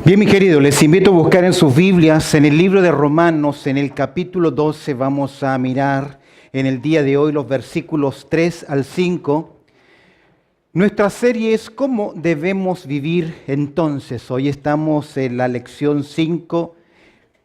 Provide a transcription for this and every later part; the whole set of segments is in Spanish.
Bien, mi querido, les invito a buscar en sus Biblias, en el libro de Romanos, en el capítulo 12, vamos a mirar en el día de hoy los versículos 3 al 5. Nuestra serie es ¿Cómo debemos vivir entonces? Hoy estamos en la lección 5.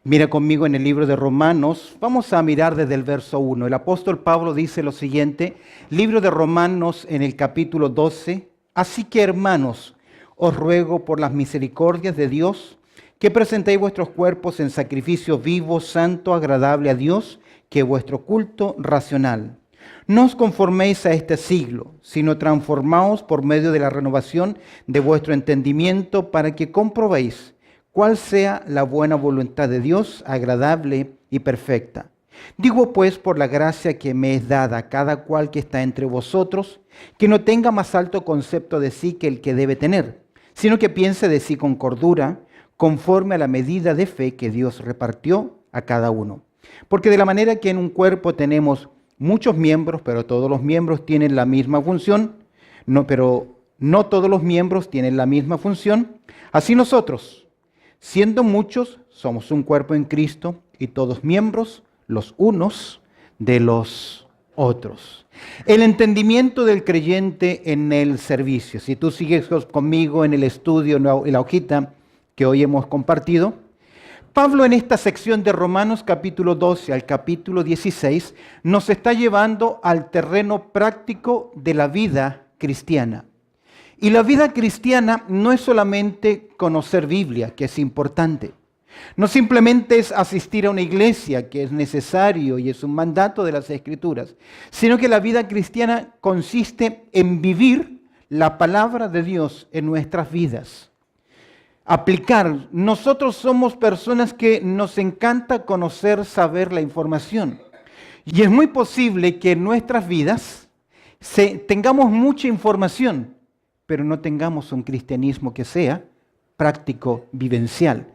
Mira conmigo en el libro de Romanos. Vamos a mirar desde el verso 1. El apóstol Pablo dice lo siguiente, libro de Romanos en el capítulo 12. Así que, hermanos, os ruego por las misericordias de Dios que presentéis vuestros cuerpos en sacrificio vivo, santo, agradable a Dios, que es vuestro culto racional. No os conforméis a este siglo, sino transformaos por medio de la renovación de vuestro entendimiento para que comprobéis cuál sea la buena voluntad de Dios, agradable y perfecta. Digo pues por la gracia que me es dada a cada cual que está entre vosotros, que no tenga más alto concepto de sí que el que debe tener, sino que piense de sí con cordura, conforme a la medida de fe que Dios repartió a cada uno. Porque de la manera que en un cuerpo tenemos muchos miembros, pero todos los miembros tienen la misma función, pero no todos los miembros tienen la misma función, así nosotros, siendo muchos, somos un cuerpo en Cristo y todos miembros los unos de los otros. El entendimiento del creyente en el servicio. Si tú sigues conmigo en el estudio, en la hojita que hoy hemos compartido, Pablo en esta sección de Romanos capítulo 12 al capítulo 16 nos está llevando al terreno práctico de la vida cristiana. Y la vida cristiana no es solamente conocer Biblia, que es importante. No simplemente es asistir a una iglesia, que es necesario y es un mandato de las Escrituras, sino que la vida cristiana consiste en vivir la palabra de Dios en nuestras vidas. Aplicar. Nosotros somos personas que nos encanta conocer, saber la información. Y es muy posible que en nuestras vidas tengamos mucha información, pero no tengamos un cristianismo que sea práctico, vivencial.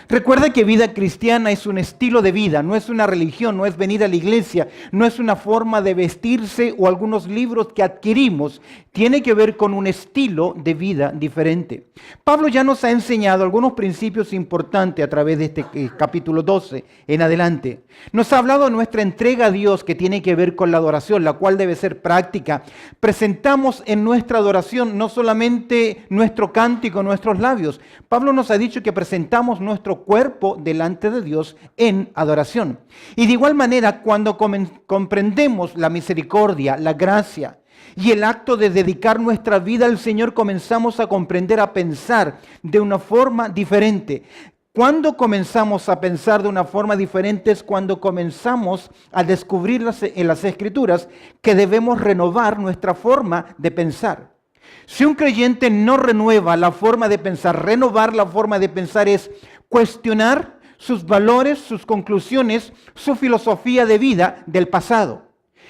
Recuerda que vida cristiana es un estilo de vida, no es una religión, no es venir a la iglesia, no es una forma de vestirse o algunos libros que adquirimos. Tiene que ver con un estilo de vida diferente. Pablo ya nos ha enseñado algunos principios importantes a través de este capítulo 12 en adelante. Nos ha hablado de nuestra entrega a Dios que tiene que ver con la adoración, la cual debe ser práctica. Presentamos en nuestra adoración no solamente nuestro cántico, nuestros labios. Pablo nos ha dicho que presentamos nuestro cuerpo delante de Dios en adoración. Y de igual manera, cuando comprendemos la misericordia, la gracia y el acto de dedicar nuestra vida al Señor, comenzamos a comprender, a pensar de una forma diferente. Cuando comenzamos a pensar de una forma diferente es cuando comenzamos a descubrir en las Escrituras que debemos renovar nuestra forma de pensar. Si un creyente no renueva la forma de pensar, renovar la forma de pensar es cuestionar sus valores, sus conclusiones, su filosofía de vida del pasado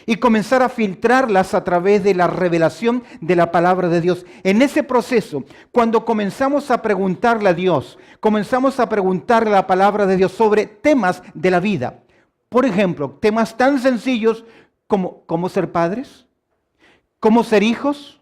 y comenzar a filtrarlas a través de la revelación de la palabra de Dios. En ese proceso, cuando comenzamos a preguntarle a Dios, comenzamos a preguntarle la palabra de Dios sobre temas de la vida. Por ejemplo, temas tan sencillos como cómo ser padres, cómo ser hijos,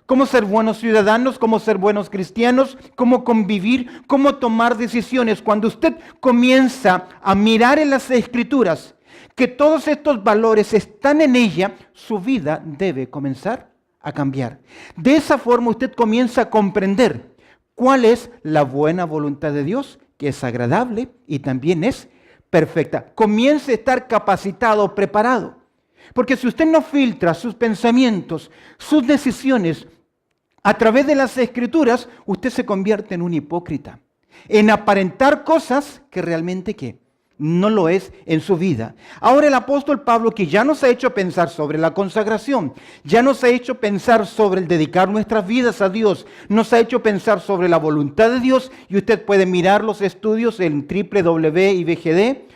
cómo ser buenos ciudadanos, cómo ser buenos cristianos, cómo convivir, cómo tomar decisiones. Cuando usted comienza a mirar en las Escrituras que todos estos valores están en ella, su vida debe comenzar a cambiar. De esa forma usted comienza a comprender cuál es la buena voluntad de Dios, que es agradable y también es perfecta. Comience a estar capacitado, preparado. Porque si usted no filtra sus pensamientos, sus decisiones, a través de las Escrituras, usted se convierte en un hipócrita, en aparentar cosas que realmente no lo es en su vida. Ahora el apóstol Pablo, que ya nos ha hecho pensar sobre la consagración, ya nos ha hecho pensar sobre el dedicar nuestras vidas a Dios, nos ha hecho pensar sobre la voluntad de Dios, y usted puede mirar los estudios en www.ibgd.org,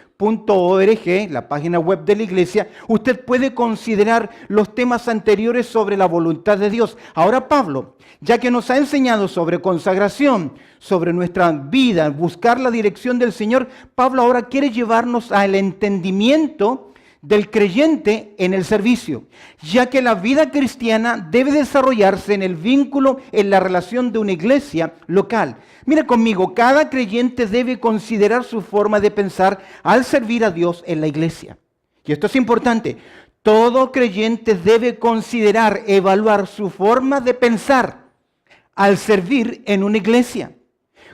la página web de la iglesia. Usted puede considerar los temas anteriores sobre la voluntad de Dios. Ahora Pablo, ya que nos ha enseñado sobre consagración, sobre nuestra vida, buscar la dirección del Señor, Pablo ahora quiere llevarnos al entendimiento del creyente en el servicio, ya que la vida cristiana debe desarrollarse en el vínculo, en la relación de una iglesia local. Mira conmigo, cada creyente debe considerar su forma de pensar al servir a Dios en la iglesia. Y esto es importante. Todo creyente debe considerar, evaluar su forma de pensar al servir en una iglesia.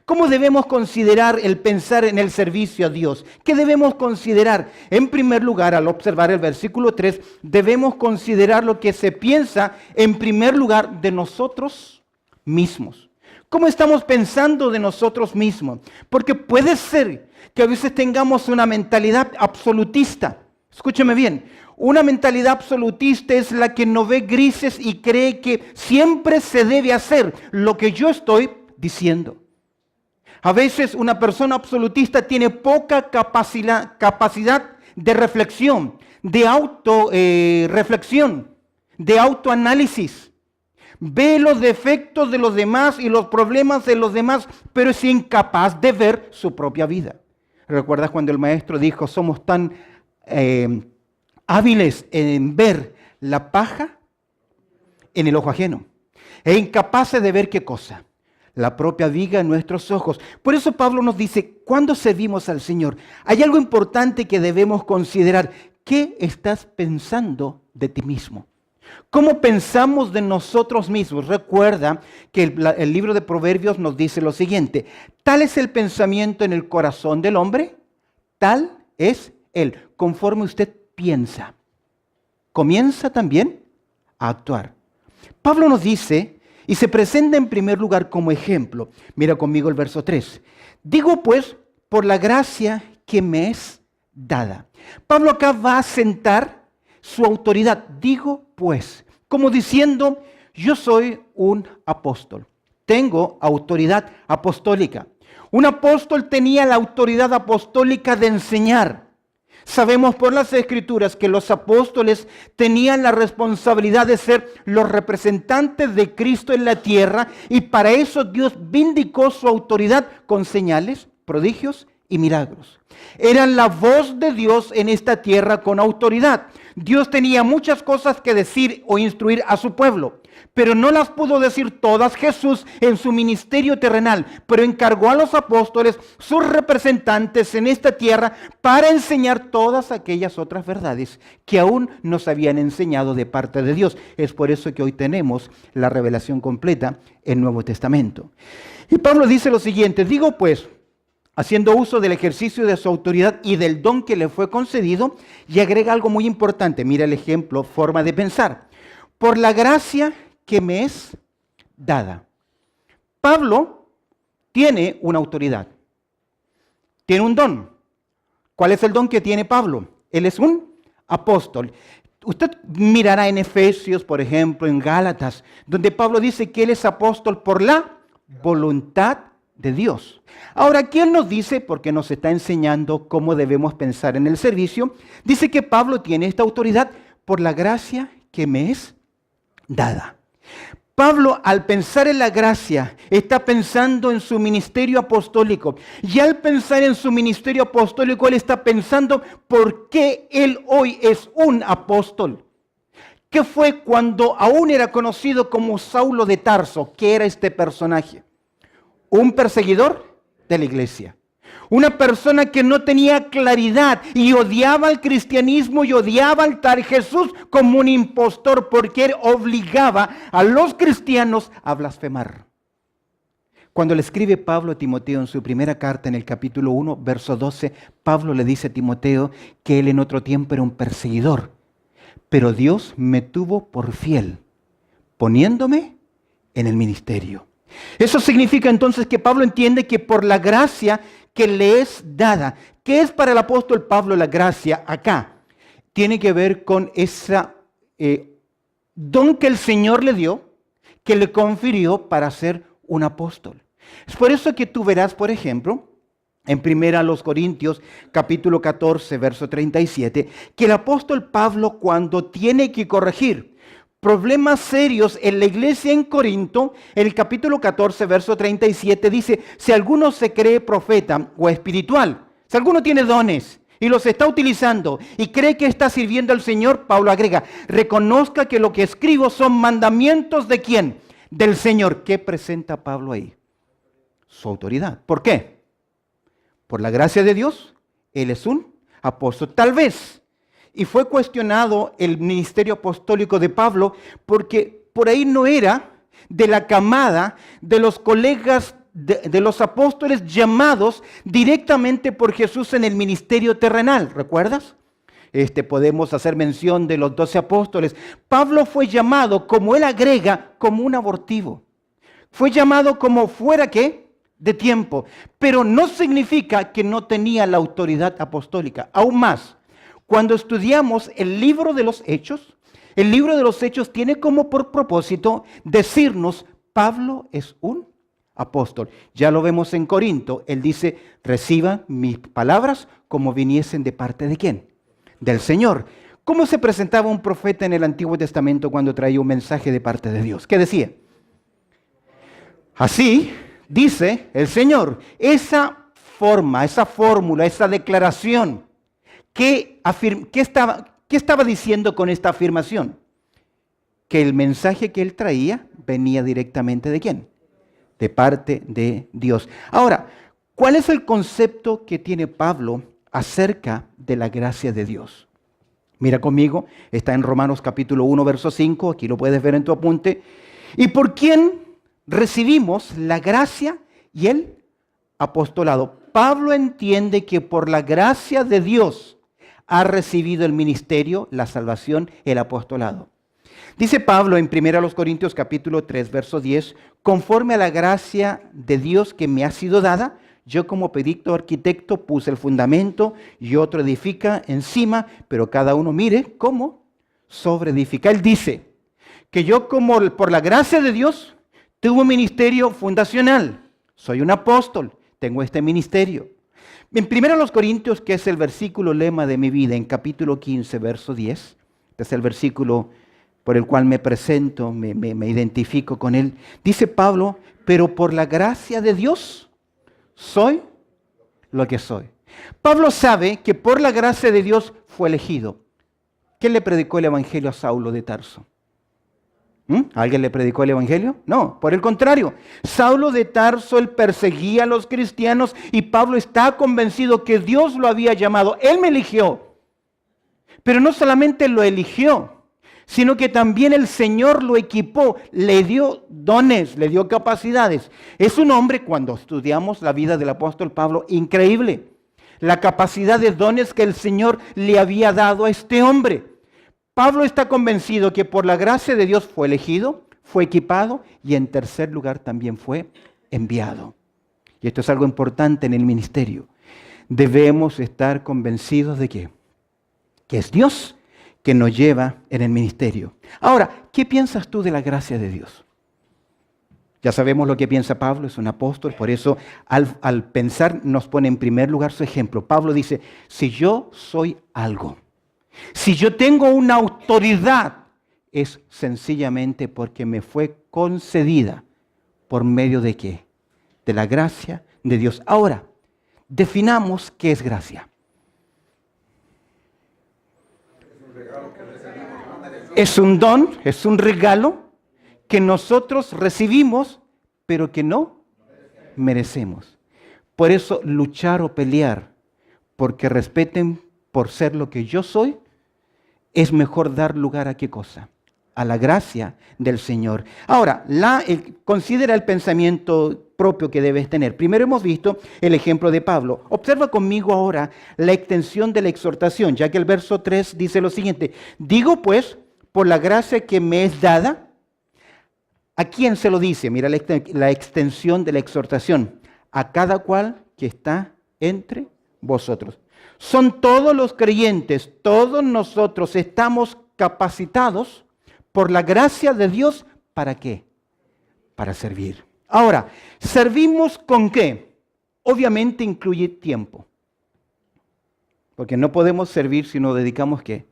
¿Cómo debemos considerar el pensar en el servicio a Dios? ¿Qué debemos considerar? En primer lugar, al observar el versículo 3, debemos considerar lo que se piensa en primer lugar de nosotros mismos. ¿Cómo estamos pensando de nosotros mismos? Porque puede ser que a veces tengamos una mentalidad absolutista. Escúcheme bien, una mentalidad absolutista es la que no ve grises y cree que siempre se debe hacer lo que yo estoy diciendo. A veces una persona absolutista tiene poca capacidad de reflexión, de autorreflexión, de autoanálisis. Ve los defectos de los demás y los problemas de los demás, pero es incapaz de ver su propia vida. ¿Recuerdas cuando el maestro dijo, somos tan hábiles en ver la paja en el ojo ajeno e incapaces de ver qué cosa? La propia viga en nuestros ojos. Por eso Pablo nos dice, ¿cuándo servimos al Señor? Hay algo importante que debemos considerar. ¿Qué estás pensando de ti mismo? ¿Cómo pensamos de nosotros mismos? Recuerda que el libro de Proverbios nos dice lo siguiente. Tal es el pensamiento en el corazón del hombre, tal es él. Conforme usted piensa, comienza también a actuar. Pablo nos dice, y se presenta en primer lugar como ejemplo. Mira conmigo el verso 3. Digo pues, por la gracia que me es dada. Pablo acá va a sentar su autoridad. Digo pues, como diciendo, yo soy un apóstol. Tengo autoridad apostólica. Un apóstol tenía la autoridad apostólica de enseñar. Sabemos por las Escrituras que los apóstoles tenían la responsabilidad de ser los representantes de Cristo en la tierra y para eso Dios vindicó su autoridad con señales, prodigios y milagros. Eran la voz de Dios en esta tierra con autoridad. Dios tenía muchas cosas que decir o instruir a su pueblo, pero no las pudo decir todas Jesús en su ministerio terrenal, pero encargó a los apóstoles, sus representantes en esta tierra, para enseñar todas aquellas otras verdades que aún nos habían enseñado de parte de Dios. Es por eso que hoy tenemos la revelación completa en el Nuevo Testamento. Y Pablo dice lo siguiente, digo pues, haciendo uso del ejercicio de su autoridad y del don que le fue concedido, y agrega algo muy importante. Mira el ejemplo, forma de pensar. Por la gracia que me es dada. Pablo tiene una autoridad, tiene un don. ¿Cuál es el don que tiene Pablo? Él es un apóstol. Usted mirará en Efesios, por ejemplo, en Gálatas, donde Pablo dice que él es apóstol por la voluntad de Dios. Ahora, aquí él nos dice, porque nos está enseñando cómo debemos pensar en el servicio, dice que Pablo tiene esta autoridad por la gracia que me es dada. Pablo, al pensar en la gracia, está pensando en su ministerio apostólico. Y al pensar en su ministerio apostólico, él está pensando por qué él hoy es un apóstol. ¿Qué fue cuando aún era conocido como Saulo de Tarso? ¿Qué era este personaje? Un perseguidor de la iglesia. Una persona que no tenía claridad y odiaba al cristianismo y odiaba al tal Jesús como un impostor porque él obligaba a los cristianos a blasfemar. Cuando le escribe Pablo a Timoteo en su primera carta en el capítulo 1, verso 12, Pablo le dice a Timoteo que él en otro tiempo era un perseguidor, pero Dios me tuvo por fiel, poniéndome en el ministerio. Eso significa entonces que Pablo entiende que por la gracia que le es dada, ¿qué es para el apóstol Pablo la gracia acá? Tiene que ver con ese don que el Señor le dio, que le confirió para ser un apóstol. Es por eso que tú verás, por ejemplo, en 1 Corintios capítulo 14, verso 37, que el apóstol Pablo cuando tiene que corregir problemas serios en la iglesia en Corinto, en el capítulo 14, verso 37, dice, si alguno se cree profeta o espiritual, si alguno tiene dones y los está utilizando y cree que está sirviendo al Señor, Pablo agrega, reconozca que lo que escribo son mandamientos ¿de quién? Del Señor. ¿Qué presenta Pablo ahí? Su autoridad. ¿Por qué? Por la gracia de Dios, él es un apóstol. Tal vez, y fue cuestionado el ministerio apostólico de Pablo porque por ahí no era de la camada de los colegas de los apóstoles llamados directamente por Jesús en el ministerio terrenal. ¿Recuerdas? Podemos hacer mención de los 12 apóstoles. Pablo fue llamado, como él agrega, como un abortivo. Fue llamado como fuera ¿qué? De tiempo. Pero no significa que no tenía la autoridad apostólica. Aún más, cuando estudiamos el libro de los Hechos, el libro de los Hechos tiene como por propósito decirnos, Pablo es un apóstol. Ya lo vemos en Corinto. Él dice, reciban mis palabras como viniesen de parte de ¿quién? Del Señor. ¿Cómo se presentaba un profeta en el Antiguo Testamento cuando traía un mensaje de parte de Dios? ¿Qué decía? Así dice el Señor. Esa forma, esa fórmula, esa declaración, ¿qué estaba diciendo con esta afirmación? Que el mensaje que él traía venía directamente ¿de quién? De parte de Dios. Ahora, ¿cuál es el concepto que tiene Pablo acerca de la gracia de Dios? Mira conmigo, está en Romanos capítulo 1, verso 5, aquí lo puedes ver en tu apunte. ¿Y por quién recibimos la gracia y el apostolado? Pablo entiende que por la gracia de Dios ha recibido el ministerio, la salvación, el apostolado. Dice Pablo en 1 Corintios capítulo 3, verso 10, conforme a la gracia de Dios que me ha sido dada, yo como perito arquitecto puse el fundamento y otro edifica encima, pero cada uno mire cómo sobreedifica. Él dice que yo como por la gracia de Dios tuve un ministerio fundacional, soy un apóstol, tengo este ministerio. En 1 Corintios, que es el versículo lema de mi vida, en capítulo 15, verso 10, este es el versículo por el cual me presento, me identifico con él. Dice Pablo, pero por la gracia de Dios soy lo que soy. Pablo sabe que por la gracia de Dios fue elegido. ¿Quién le predicó el evangelio a Saulo de Tarso? ¿Alguien le predicó el evangelio? No, por el contrario. Saulo de Tarso, él perseguía a los cristianos y Pablo está convencido que Dios lo había llamado. Él me eligió. Pero no solamente lo eligió, sino que también el Señor lo equipó, le dio dones, le dio capacidades. Es un hombre, cuando estudiamos la vida del apóstol Pablo, increíble. La capacidad de dones que el Señor le había dado a este hombre. Pablo está convencido que por la gracia de Dios fue elegido, fue equipado y en tercer lugar también fue enviado. Y esto es algo importante en el ministerio. Debemos estar convencidos de que es Dios que nos lleva en el ministerio. Ahora, ¿qué piensas tú de la gracia de Dios? Ya sabemos lo que piensa Pablo, es un apóstol, por eso al pensar nos pone en primer lugar su ejemplo. Pablo dice, si yo soy algo, si yo tengo una autoridad, es sencillamente porque me fue concedida por medio de ¿qué? De la gracia de Dios. Ahora, definamos qué es gracia. Es un don, es un regalo que nosotros recibimos, pero que no merecemos. Por eso luchar o pelear, porque respeten por ser lo que yo soy, es mejor dar lugar a ¿qué cosa? A la gracia del Señor. Ahora, considera el pensamiento propio que debes tener. Primero hemos visto el ejemplo de Pablo. Observa conmigo ahora la extensión de la exhortación, ya que el verso 3 dice lo siguiente. Digo pues, por la gracia que me es dada, ¿a quién se lo dice? Mira la extensión de la exhortación. A cada cual que está entre vosotros. Son todos los creyentes, todos nosotros estamos capacitados por la gracia de Dios. ¿Para qué? Para servir. Ahora, ¿servimos con qué? Obviamente incluye tiempo. Porque no podemos servir si no dedicamos ¿qué?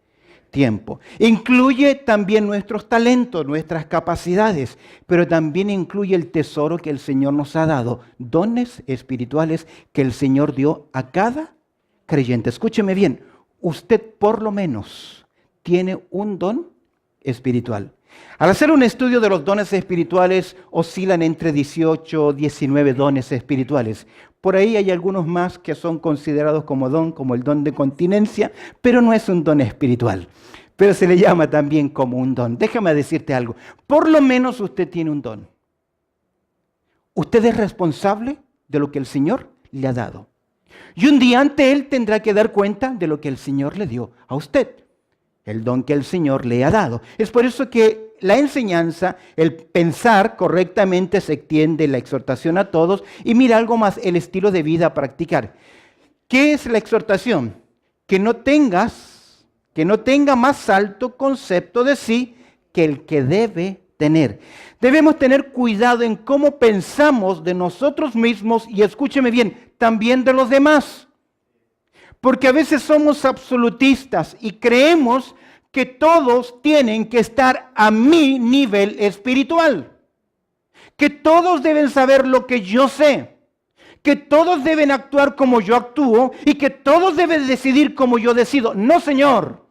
Tiempo. Incluye también nuestros talentos, nuestras capacidades, pero también incluye el tesoro que el Señor nos ha dado, dones espirituales que el Señor dio a cada creyente. Escúcheme bien, usted por lo menos tiene un don espiritual. Al hacer un estudio de los dones espirituales, oscilan entre 18 y 19 dones espirituales. Por ahí hay algunos más que son considerados como don, como el don de continencia, pero no es un don espiritual. Pero se le llama también como un don. Déjame decirte algo, por lo menos usted tiene un don. Usted es responsable de lo que el Señor le ha dado. Y un día ante Él tendrá que dar cuenta de lo que el Señor le dio a usted. El don que el Señor le ha dado. Es por eso que la enseñanza, el pensar correctamente se extiende, la exhortación a todos. Y mira algo más, el estilo de vida a practicar. ¿Qué es la exhortación? Que no tenga más alto concepto de sí que el que debe tener. Debemos tener cuidado en cómo pensamos de nosotros mismos y escúcheme bien, también de los demás. Porque a veces somos absolutistas y creemos que todos tienen que estar a mi nivel espiritual. Que todos deben saber lo que yo sé. Que todos deben actuar como yo actúo y que todos deben decidir como yo decido. No, señor.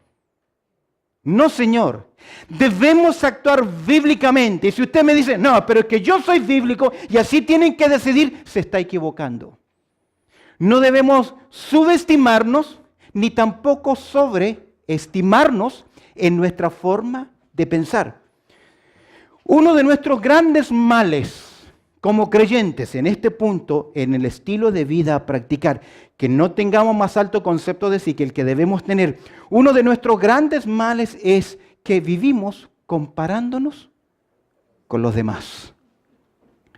No, señor. Debemos actuar bíblicamente. Y si usted me dice, no, pero es que yo soy bíblico y así tienen que decidir, se está equivocando. No debemos subestimarnos ni tampoco sobreestimarnos en nuestra forma de pensar. Uno de nuestros grandes males como creyentes en este punto, en el estilo de vida a practicar, que no tengamos más alto concepto de sí que el que debemos tener. Uno de nuestros grandes males es que vivimos comparándonos con los demás.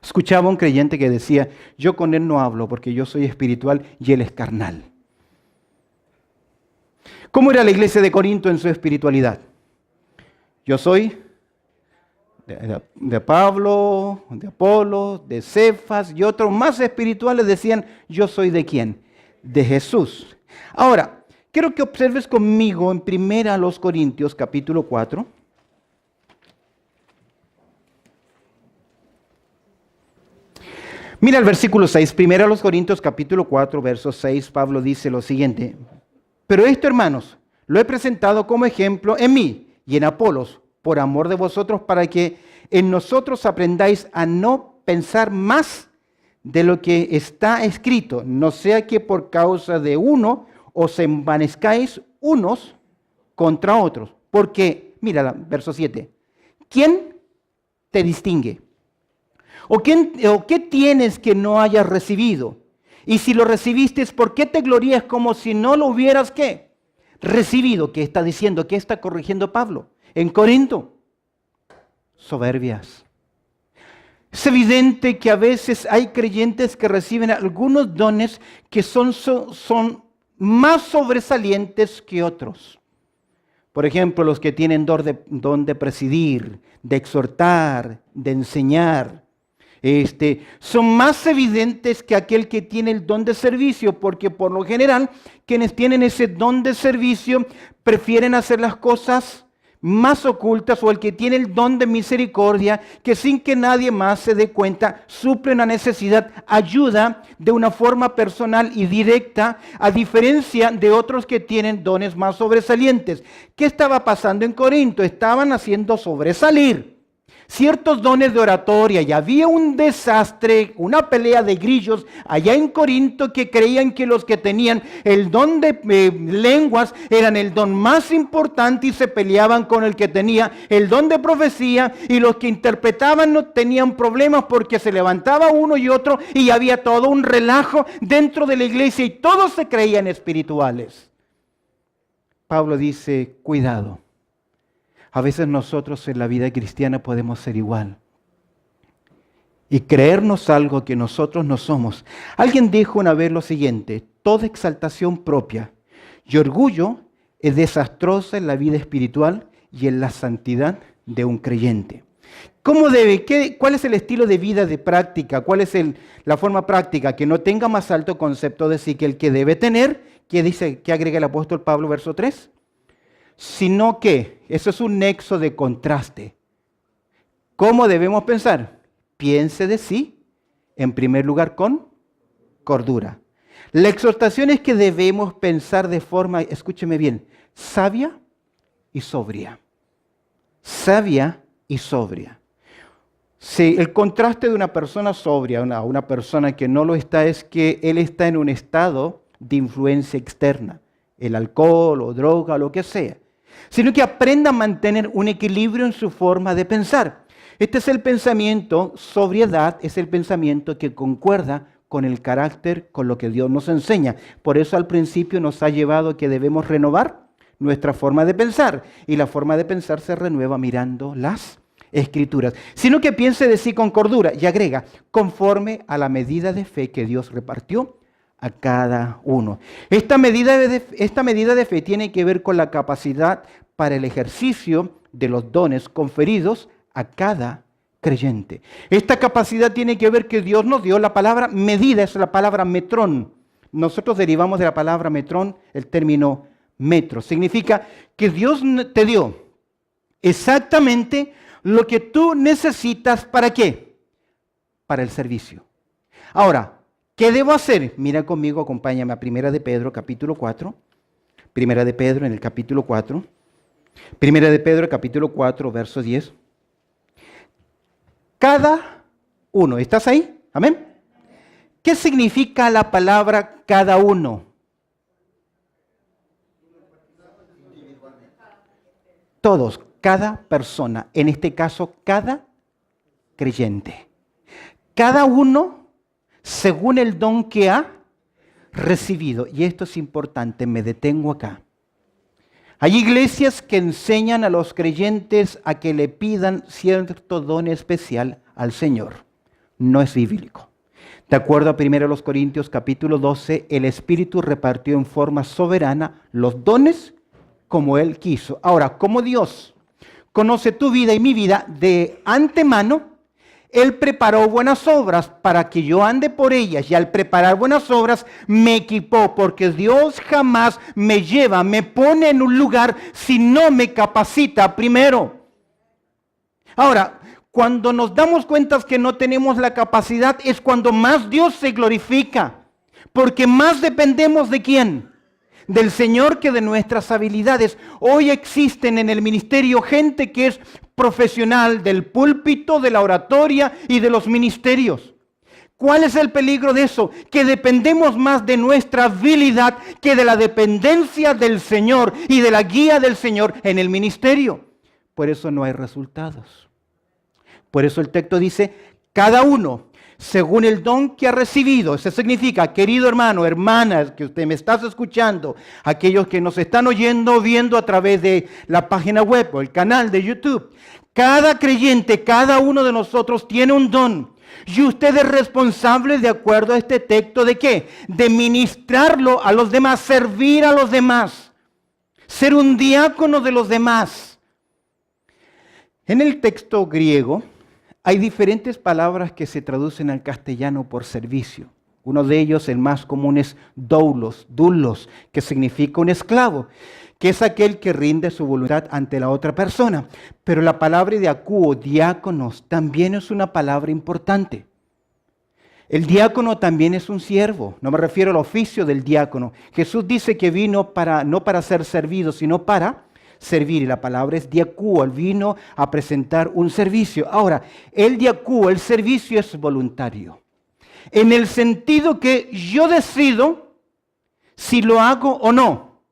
Escuchaba un creyente que decía, yo con él no hablo porque yo soy espiritual y él es carnal. ¿Cómo era la iglesia de Corinto en su espiritualidad? Yo soy de Pablo, de Apolo, de Cefas y otros más espirituales decían, yo soy ¿de quién? De Jesús. Ahora, quiero que observes conmigo en 1 Corintios capítulo 4. Mira el versículo 6, 1 Corintios capítulo 4, verso 6, Pablo dice lo siguiente. Pero esto, hermanos, lo he presentado como ejemplo en mí y en Apolos, por amor de vosotros, para que en nosotros aprendáis a no pensar más de lo que está escrito, no sea que por causa de uno os envanezcáis unos contra otros. Porque, mira, verso 7, ¿quién te distingue? ¿O qué tienes que no hayas recibido? Y si lo recibiste, ¿por qué te glorías como si no lo hubieras ¿qué? Recibido? ¿Qué está diciendo? ¿Qué está corrigiendo Pablo? En Corinto, soberbias. Es evidente que a veces hay creyentes que reciben algunos dones que son más sobresalientes que otros. Por ejemplo, los que tienen don de presidir, de exhortar, de enseñar. Son más evidentes que aquel que tiene el don de servicio, porque por lo general quienes tienen ese don de servicio prefieren hacer las cosas más ocultas, o el que tiene el don de misericordia, que sin que nadie más se dé cuenta, suple una necesidad, ayuda de una forma personal y directa, a diferencia de otros que tienen dones más sobresalientes. ¿Qué estaba pasando en Corinto? Estaban haciendo sobresalir ciertos dones de oratoria y había un desastre, una pelea de grillos allá en Corinto, que creían que los que tenían el don de lenguas eran el don más importante y se peleaban con el que tenía el don de profecía, y los que interpretaban no tenían problemas porque se levantaba uno y otro y había todo un relajo dentro de la iglesia y todos se creían espirituales. Pablo dice, cuidado. A veces nosotros en la vida cristiana podemos ser igual y creernos algo que nosotros no somos. Alguien dijo una vez lo siguiente: toda exaltación propia y orgullo es desastrosa en la vida espiritual y en la santidad de un creyente. ¿Cuál es el estilo de vida de práctica? ¿Cuál es la forma práctica? Que no tenga más alto concepto de sí que el que debe tener. ¿Qué agrega el apóstol Pablo, verso 3? Sino que, eso es un nexo de contraste. ¿Cómo debemos pensar? Piense de sí, en primer lugar, con cordura. La exhortación es que debemos pensar de forma, escúcheme bien, sabia y sobria. Sabia y sobria. Sí, el contraste de una persona sobria a una persona que no lo está es que él está en un estado de influencia externa, el alcohol o droga o lo que sea, sino que aprenda a mantener un equilibrio en su forma de pensar. Este es el pensamiento, sobriedad es el pensamiento que concuerda con el carácter, con lo que Dios nos enseña. Por eso al principio nos ha llevado a que debemos renovar nuestra forma de pensar. Y la forma de pensar se renueva mirando las Escrituras. Sino que piense de sí con cordura y agrega, conforme a la medida de fe que Dios repartió a cada uno. Esta medida de fe tiene que ver con la capacidad para el ejercicio de los dones conferidos a cada creyente. Esta capacidad tiene que ver que Dios nos dio la palabra medida, es la palabra metrón. Nosotros derivamos de la palabra metrón el término metro. Significa que Dios te dio exactamente lo que tú necesitas. ¿Para qué? Para el servicio. Ahora, ¿qué debo hacer? Mira conmigo, acompáñame a Primera de Pedro, capítulo 4. Primera de Pedro en el capítulo 4. Primera de Pedro, capítulo 4, verso 10. Cada uno, ¿estás ahí? Amén. ¿Qué significa la palabra cada uno? Todos, cada persona, en este caso cada creyente. Cada uno según el don que ha recibido. Y esto es importante, me detengo acá. Hay iglesias que enseñan a los creyentes a que le pidan cierto don especial al Señor. No es bíblico. De acuerdo a 1 Corintios capítulo 12, el Espíritu repartió en forma soberana los dones como Él quiso. Ahora, como Dios conoce tu vida y mi vida de antemano, Él preparó buenas obras para que yo ande por ellas, y al preparar buenas obras me equipó, porque Dios jamás me lleva, me pone en un lugar si no me capacita primero. Ahora, cuando nos damos cuenta que no tenemos la capacidad es cuando más Dios se glorifica, porque más dependemos ¿de quién? Del Señor que de nuestras habilidades. Hoy existen en el ministerio gente que es profesional del púlpito, de la oratoria y de los ministerios. ¿Cuál es el peligro de eso? Que dependemos más de nuestra habilidad que de la dependencia del Señor y de la guía del Señor en el ministerio. Por eso no hay resultados. Por eso el texto dice, cada uno según el don que ha recibido. Eso significa, querido hermano, hermanas, que usted me estás escuchando, aquellos que nos están oyendo o viendo a través de la página web o el canal de YouTube. Cada creyente, cada uno de nosotros tiene un don. Y usted es responsable, de acuerdo a este texto, ¿de qué? De ministrarlo a los demás, servir a los demás, ser un diácono de los demás. En el texto griego hay diferentes palabras que se traducen al castellano por servicio. Uno de ellos, el más común, es doulos, que significa un esclavo, que es aquel que rinde su voluntad ante la otra persona. Pero la palabra diacuo, diáconos, también es una palabra importante. El diácono también es un siervo. No me refiero al oficio del diácono. Jesús dice que vino no para ser servido, sino para servir. Y la palabra es diacuo. Él vino a presentar un servicio. Ahora, el diacuo, el servicio es voluntario. En el sentido que yo decido si lo hago o no.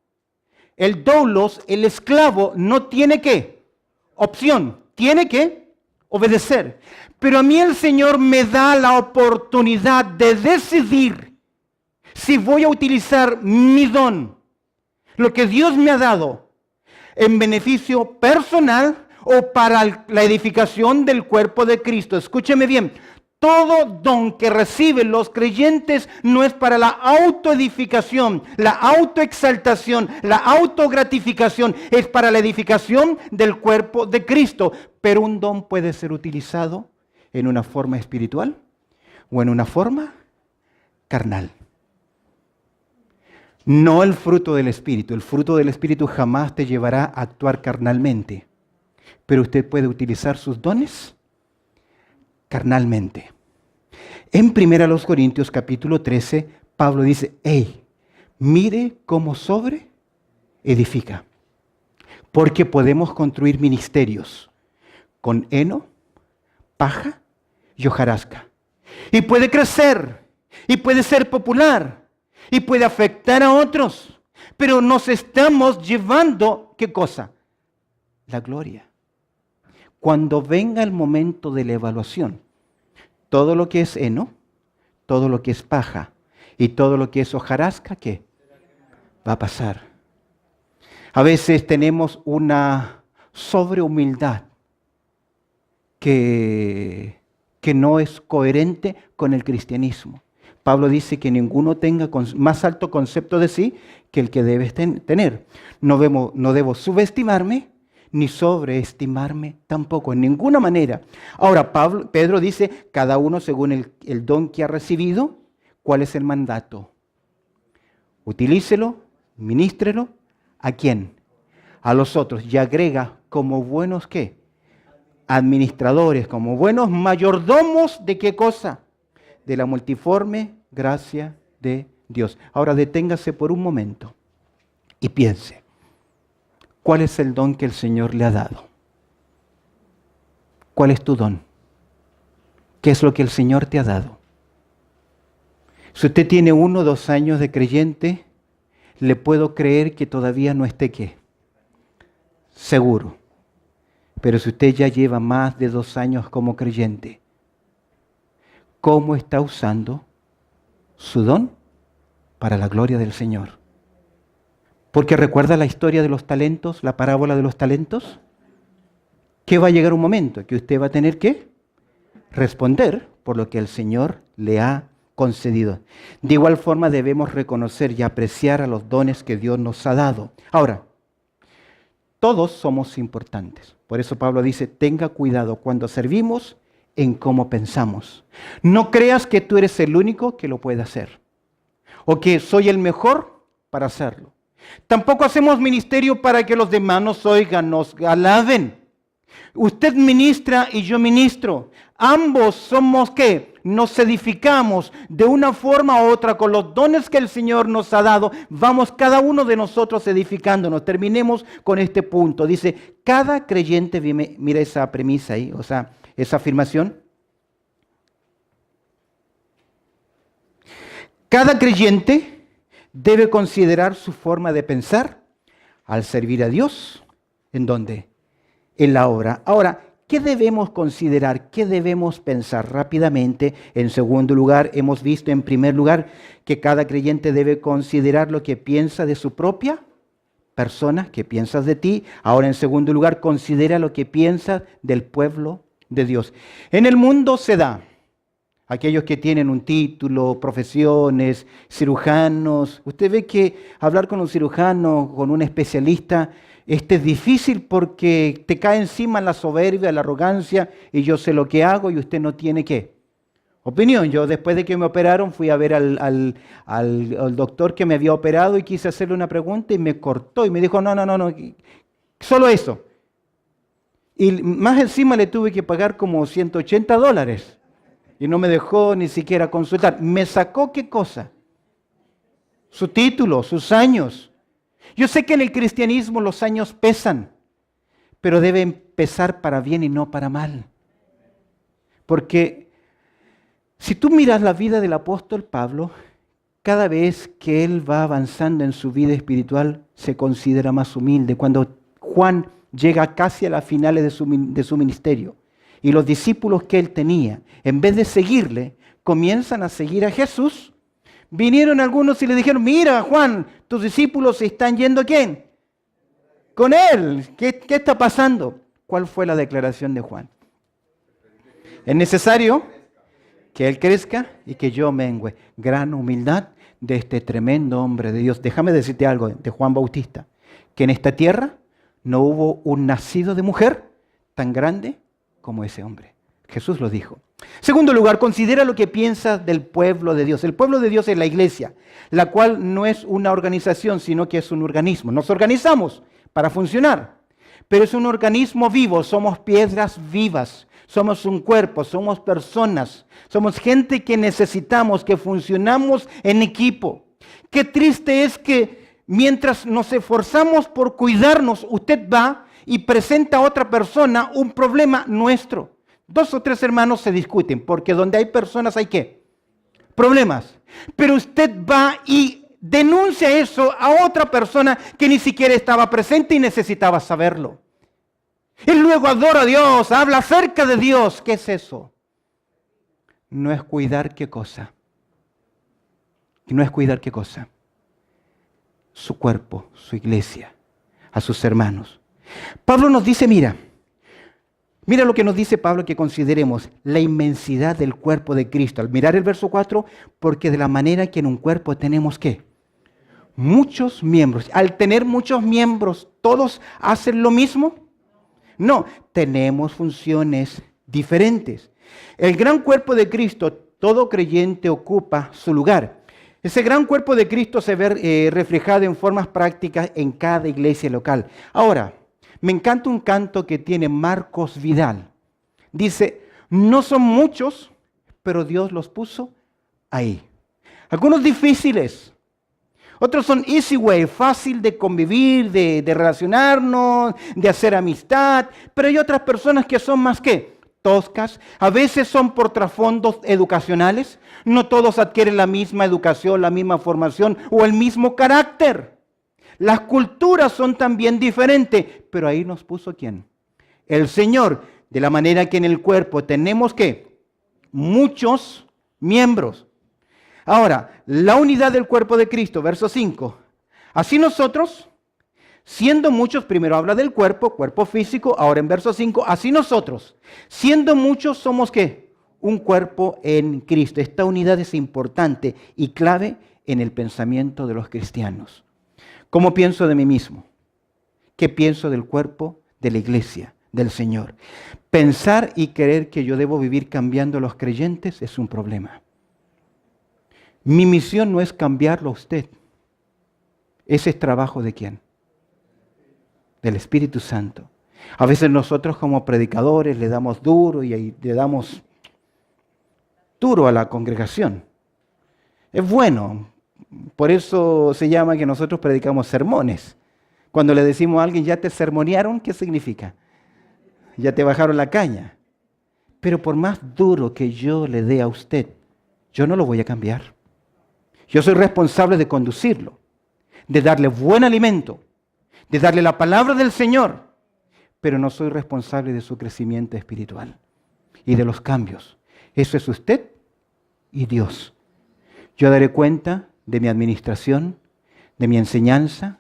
El doulos, el esclavo, no tiene ¿qué? Opción. Tiene que obedecer. Pero a mí el Señor me da la oportunidad de decidir si voy a utilizar mi don, lo que Dios me ha dado, en beneficio personal o para la edificación del cuerpo de Cristo. Escúcheme bien. Todo don que reciben los creyentes no es para la autoedificación, la autoexaltación, la autogratificación, es para la edificación del cuerpo de Cristo. Pero un don puede ser utilizado en una forma espiritual o en una forma carnal. No el fruto del Espíritu. El fruto del Espíritu jamás te llevará a actuar carnalmente. Pero usted puede utilizar sus dones carnalmente. En 1 Corintios capítulo 13, Pablo dice, hey, mire cómo sobre edifica. Porque podemos construir ministerios con heno, paja y hojarasca. Y puede crecer, y puede ser popular, y puede afectar a otros. Pero nos estamos llevando, ¿qué cosa? La gloria. Cuando venga el momento de la evaluación, todo lo que es heno, todo lo que es paja y todo lo que es hojarasca, ¿qué? Va a pasar. A veces tenemos una sobrehumildad que no es coherente con el cristianismo. Pablo dice que ninguno tenga más alto concepto de sí que el que debes tener. No debo subestimarme ni sobreestimarme tampoco, en ninguna manera. Ahora, Pedro dice, cada uno según el don que ha recibido, ¿cuál es el mandato? Utilícelo, ministrelo, ¿a quién? A los otros. Y agrega, como buenos, ¿qué? Administradores, como buenos mayordomos, ¿de qué cosa? De la multiforme gracia de Dios. Ahora deténgase por un momento y piense, ¿cuál es el don que el Señor le ha dado? ¿Cuál es tu don? ¿Qué es lo que el Señor te ha dado? Si usted tiene 1 o 2 años de creyente, le puedo creer que todavía no esté ¿qué? Seguro. Pero si usted ya lleva más de 2 años como creyente, ¿cómo está usando su don para la gloria del Señor? Porque recuerda la historia de los talentos, la parábola de los talentos, que va a llegar un momento que usted va a tener que responder por lo que el Señor le ha concedido. De igual forma debemos reconocer y apreciar a los dones que Dios nos ha dado. Ahora, todos somos importantes. Por eso Pablo dice, tenga cuidado cuando servimos en cómo pensamos. No creas que tú eres el único que lo puede hacer o que soy el mejor para hacerlo. Tampoco hacemos ministerio para que los demás nos oigan, nos alaben. Usted ministra y yo ministro. Ambos somos ¿qué? Nos edificamos de una forma u otra con los dones que el Señor nos ha dado. Vamos cada uno de nosotros edificándonos. Terminemos con este punto. Dice, cada creyente, mira esa premisa ahí, o sea, esa afirmación. Cada creyente debe considerar su forma de pensar al servir a Dios. ¿En dónde? En la obra. Ahora, ¿qué debemos considerar? ¿Qué debemos pensar rápidamente? En segundo lugar, hemos visto en primer lugar que cada creyente debe considerar lo que piensa de su propia persona, que piensas de ti. Ahora, en segundo lugar, considera lo que piensas del pueblo de Dios. En el mundo se da. Aquellos que tienen un título, profesiones, cirujanos. Usted ve que hablar con un cirujano, con un especialista, es difícil porque te cae encima la soberbia, la arrogancia, y yo sé lo que hago y usted no tiene ¿qué? Opinión. Yo después de que me operaron fui a ver al doctor que me había operado y quise hacerle una pregunta y me cortó y me dijo, no, solo eso. Y más encima le tuve que pagar como $180. Y no me dejó ni siquiera consultar. ¿Me sacó qué cosa? Su título, sus años. Yo sé que en el cristianismo los años pesan, pero deben pesar para bien y no para mal. Porque si tú miras la vida del apóstol Pablo, cada vez que él va avanzando en su vida espiritual, se considera más humilde. Cuando Juan llega casi a las finales de su ministerio, y los discípulos que él tenía, en vez de seguirle, comienzan a seguir a Jesús. Vinieron algunos y le dijeron, mira Juan, tus discípulos se están yendo ¿a quién? Con él. ¿Qué está pasando? ¿Cuál fue la declaración de Juan? Es necesario que él crezca y que yo mengüe. Gran humildad de este tremendo hombre de Dios. Déjame decirte algo de Juan Bautista, que en esta tierra no hubo un nacido de mujer tan grande como ese hombre. Jesús lo dijo. Segundo lugar, considera lo que piensas del pueblo de Dios. El pueblo de Dios es la iglesia, la cual no es una organización, sino que es un organismo. Nos organizamos para funcionar. pero es un organismo vivo, somos piedras vivas, somos un cuerpo, somos personas, somos gente que necesitamos, que funcionamos en equipo. Qué triste es que mientras nos esforzamos por cuidarnos, usted va y presenta a otra persona un problema nuestro. 2 o 3 hermanos se discuten, porque donde hay personas hay ¿qué? Problemas. Pero usted va y denuncia eso a otra persona que ni siquiera estaba presente y necesitaba saberlo. Y luego adora a Dios, habla acerca de Dios. ¿Qué es eso? No es cuidar qué cosa. No es cuidar qué cosa. Su cuerpo, su iglesia, a sus hermanos. Pablo nos dice, mira lo que nos dice Pablo, que consideremos la inmensidad del cuerpo de Cristo. Al mirar el verso 4, porque de la manera que en un cuerpo tenemos ¿qué? Muchos miembros. Al tener muchos miembros, ¿todos hacen lo mismo? No, tenemos funciones diferentes. El gran cuerpo de Cristo, todo creyente ocupa su lugar. Ese gran cuerpo de Cristo se ve reflejado en formas prácticas en cada iglesia local. Ahora, me encanta un canto que tiene Marcos Vidal. Dice, no son muchos, pero Dios los puso ahí. Algunos difíciles, otros son easy way, fácil de convivir, de relacionarnos, de hacer amistad, pero hay otras personas que son más que toscas, a veces son por trasfondos educacionales, no todos adquieren la misma educación, la misma formación o el mismo carácter. Las culturas son también diferentes, pero ahí nos puso ¿quién? El Señor, de la manera que en el cuerpo tenemos ¿qué? Muchos miembros. Ahora, la unidad del cuerpo de Cristo, verso 5. Así nosotros, siendo muchos, primero habla del cuerpo físico, ahora en verso 5, así nosotros, siendo muchos, somos ¿qué? Un cuerpo en Cristo. Esta unidad es importante y clave en el pensamiento de los cristianos. ¿Cómo pienso de mí mismo? ¿Qué pienso del cuerpo de la iglesia, del Señor? Pensar y creer que yo debo vivir cambiando a los creyentes es un problema. Mi misión no es cambiarlo a usted. Ese es trabajo ¿de quién? Del Espíritu Santo. A veces nosotros como predicadores le damos duro y le damos duro a la congregación. Es bueno. Por eso se llama que nosotros predicamos sermones. Cuando le decimos a alguien, ya te sermonearon, ¿qué significa? Ya te bajaron la caña. Pero por más duro que yo le dé a usted, yo no lo voy a cambiar. Yo soy responsable de conducirlo, de darle buen alimento, de darle la palabra del Señor, pero no soy responsable de su crecimiento espiritual y de los cambios. Eso es usted y Dios. Yo daré cuenta de mi administración, de mi enseñanza,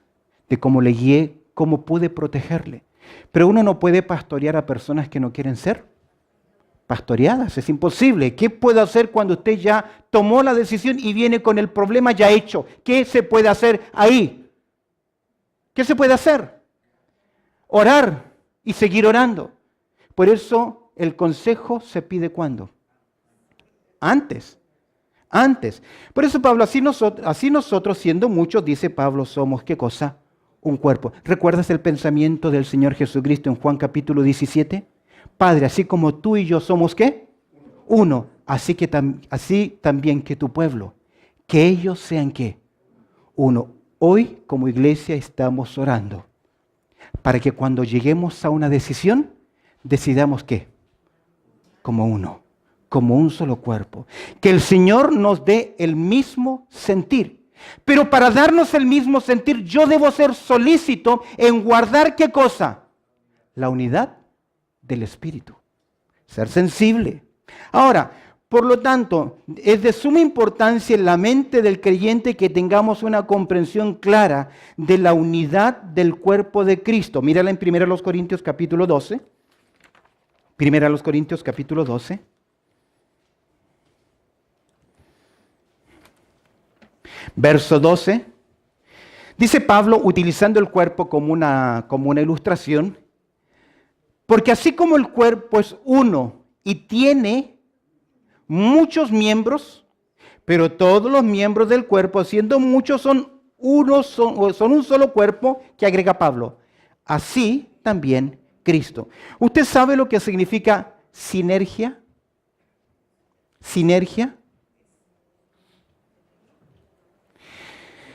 de cómo le guié, cómo pude protegerle. Pero uno no puede pastorear a personas que no quieren ser pastoreadas, es imposible. ¿Qué puedo hacer cuando usted ya tomó la decisión y viene con el problema ya hecho? ¿Qué se puede hacer ahí? ¿Qué se puede hacer? Orar y seguir orando. Por eso el consejo se pide ¿cuándo? Antes. Por eso Pablo, así nosotros siendo muchos, dice Pablo, somos ¿qué cosa? Un cuerpo. ¿Recuerdas el pensamiento del Señor Jesucristo en Juan capítulo 17? Padre, así como tú y yo somos ¿qué? Uno. Así también que tu pueblo. Que ellos sean ¿qué? Uno. Hoy como iglesia estamos orando para que cuando lleguemos a una decisión, decidamos ¿qué? Como uno. Como un solo cuerpo. Que el Señor nos dé el mismo sentir. Pero para darnos el mismo sentir, yo debo ser solícito en guardar ¿qué cosa? La unidad del Espíritu. Ser sensible. Ahora, por lo tanto, es de suma importancia en la mente del creyente que tengamos una comprensión clara de la unidad del cuerpo de Cristo. Mírala en 1 Corintios capítulo 12. 1 Corintios capítulo 12. Verso 12. Dice Pablo, utilizando el cuerpo como una ilustración, porque así como el cuerpo es uno y tiene muchos miembros, pero todos los miembros del cuerpo, siendo muchos, son un solo cuerpo, que agrega Pablo. Así también Cristo. ¿Usted sabe lo que significa sinergia? ¿Sinergia?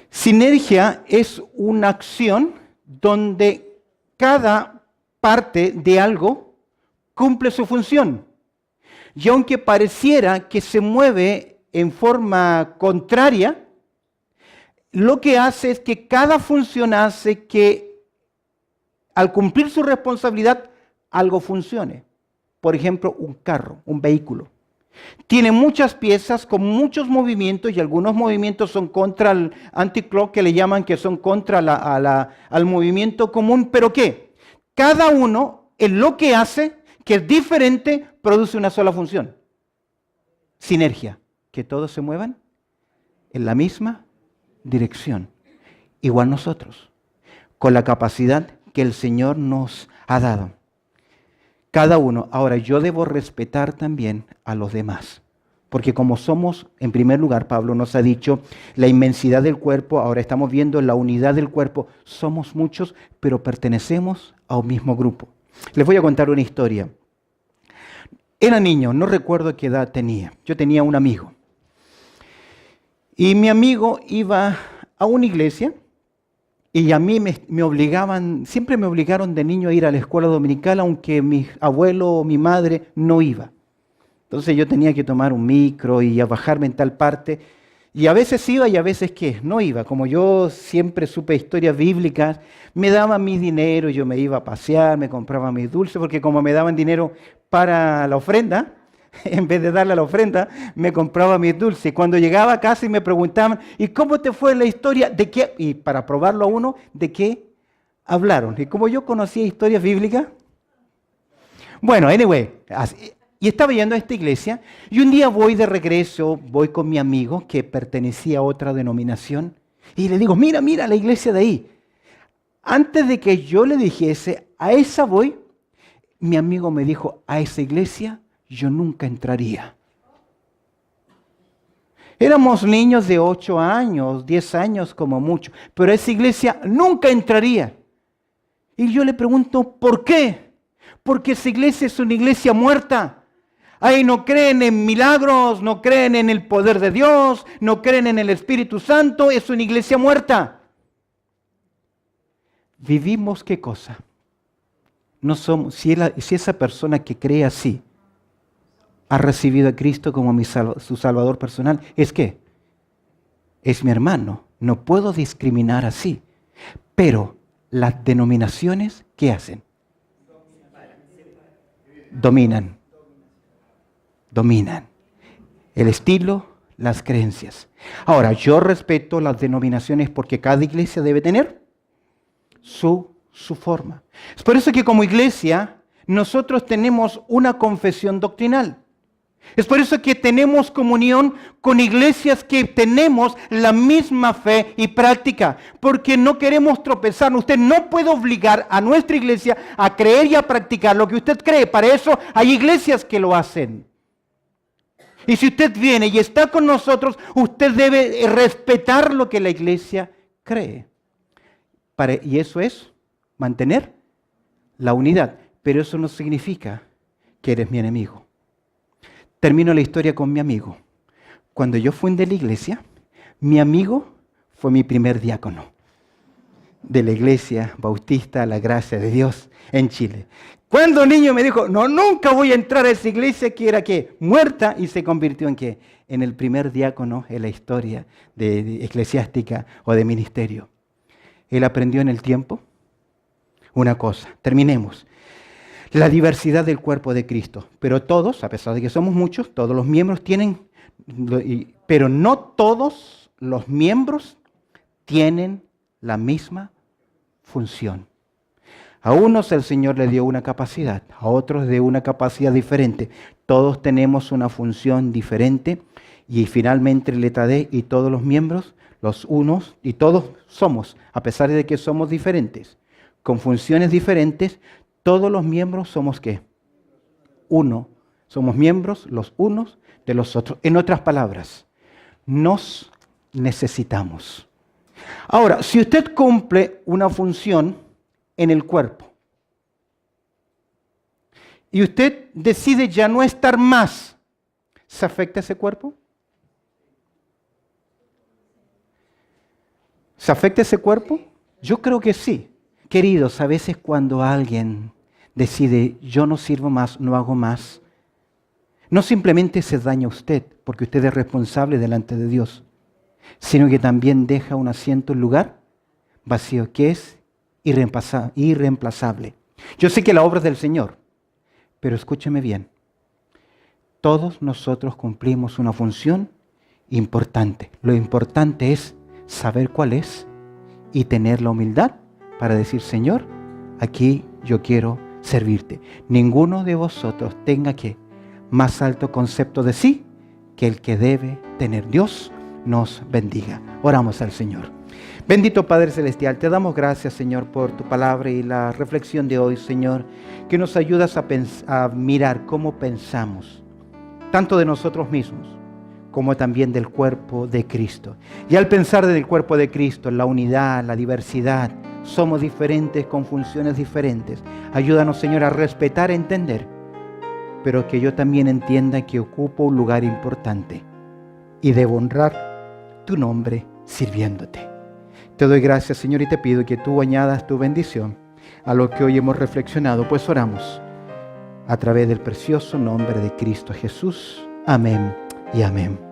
Sinergia es una acción donde cada parte de algo cumple su función. Y aunque pareciera que se mueve en forma contraria, lo que hace es que cada función hace que al cumplir su responsabilidad algo funcione. Por ejemplo, un carro, un vehículo. Tiene muchas piezas con muchos movimientos y algunos movimientos son contra el anticlock, que le llaman, que son contra al movimiento común. ¿Pero qué? Cada uno en lo que hace, que es diferente, produce una sola función. Sinergia. Que todos se muevan en la misma dirección. Igual nosotros, con la capacidad que el Señor nos ha dado. Cada uno. Ahora, yo debo respetar también a los demás. Porque como somos, en primer lugar, Pablo nos ha dicho, la inmensidad del cuerpo, ahora estamos viendo la unidad del cuerpo. Somos muchos, pero pertenecemos a un mismo grupo. Les voy a contar una historia. Era niño, no recuerdo qué edad tenía. Yo tenía un amigo. Y mi amigo iba a una iglesia. Y a mí me obligaban, siempre me obligaron de niño a ir a la escuela dominical, aunque mi abuelo o mi madre no iba. Entonces yo tenía que tomar un micro y a bajarme en tal parte. Y a veces iba y a veces ¿qué? No iba. Como yo siempre supe historias bíblicas, me daban mi dinero, yo me iba a pasear, me compraba mis dulces, porque como me daban dinero para la ofrenda, en vez de darle a la ofrenda, me compraba mis dulces. Y cuando llegaba a casa y me preguntaban, ¿y cómo te fue la historia? ¿De qué? Y para probarlo a uno, ¿de qué hablaron? Y como yo conocía historias bíblicas, bueno, anyway, y estaba yendo a esta iglesia, y un día voy de regreso, voy con mi amigo que pertenecía a otra denominación, y le digo, mira, la iglesia de ahí. Antes de que yo le dijese, a esa voy, mi amigo me dijo, a esa iglesia yo nunca entraría. Éramos niños de 8 años, 10 años como mucho, pero a esa iglesia nunca entraría. Y yo le pregunto, ¿por qué? Porque esa iglesia es una iglesia muerta. Ahí no creen en milagros, no creen en el poder de Dios, no creen en el Espíritu Santo, es una iglesia muerta. ¿Vivimos qué cosa? No somos, si esa persona que cree así, ha recibido a Cristo como su Salvador personal, ¿es qué? Es mi hermano. No puedo discriminar así. Pero las denominaciones, ¿qué hacen? Dominan. El estilo, las creencias. Ahora, yo respeto las denominaciones porque cada iglesia debe tener su forma. Es por eso que como iglesia nosotros tenemos una confesión doctrinal. Es por eso que tenemos comunión con iglesias que tenemos la misma fe y práctica, porque no queremos tropezar. Usted no puede obligar a nuestra iglesia a creer y a practicar lo que usted cree. Para eso hay iglesias que lo hacen. Y si usted viene y está con nosotros, usted debe respetar lo que la iglesia cree. Y eso es mantener la unidad. Pero eso no significa que eres mi enemigo. Termino la historia con mi amigo. Cuando yo fundé la iglesia, mi amigo fue mi primer diácono de la iglesia bautista La Gracia de Dios en Chile. Cuando niño me dijo, no, nunca voy a entrar a esa iglesia que era ¿qué? Muerta, y se convirtió en ¿qué? En el primer diácono en la historia de eclesiástica o de ministerio. Él aprendió en el tiempo una cosa. Terminemos. La diversidad del cuerpo de Cristo. Pero todos, a pesar de que somos muchos, todos los miembros tienen, pero no todos los miembros tienen la misma función. A unos el Señor le dio una capacidad, a otros de una capacidad diferente. Todos tenemos una función diferente y finalmente letra D y todos los miembros, los unos y todos somos, a pesar de que somos diferentes, con funciones diferentes. Todos los miembros somos ¿qué? Uno. Somos miembros los unos de los otros. En otras palabras, nos necesitamos. Ahora, si usted cumple una función en el cuerpo, y usted decide ya no estar más, ¿se afecta ese cuerpo? ¿Se afecta ese cuerpo? Yo creo que sí. Queridos, a veces cuando alguien decide, yo no sirvo más, no hago más, no simplemente se daña a usted, porque usted es responsable delante de Dios, sino que también deja un asiento, un lugar vacío, que es irreemplazable. Yo sé que la obra es del Señor, pero escúcheme bien, todos nosotros cumplimos una función importante. Lo importante es saber cuál es y tener la humildad para decir, Señor, aquí yo quiero servirte. Ninguno de vosotros tenga que más alto concepto de sí que el que debe tener. Dios nos bendiga. Oramos al Señor. Bendito Padre Celestial, te damos gracias, Señor, por tu palabra y la reflexión de hoy, Señor, que nos ayudas a mirar cómo pensamos, tanto de nosotros mismos, como también del cuerpo de Cristo. Y al pensar del cuerpo de Cristo, la unidad, la diversidad, somos diferentes con funciones diferentes. Ayúdanos, Señor, a respetar, a entender, pero que yo también entienda que ocupo un lugar importante y debo honrar tu nombre sirviéndote. Te doy gracias, Señor, y te pido que tú añadas tu bendición a lo que hoy hemos reflexionado, pues oramos a través del precioso nombre de Cristo Jesús. Amén y amén.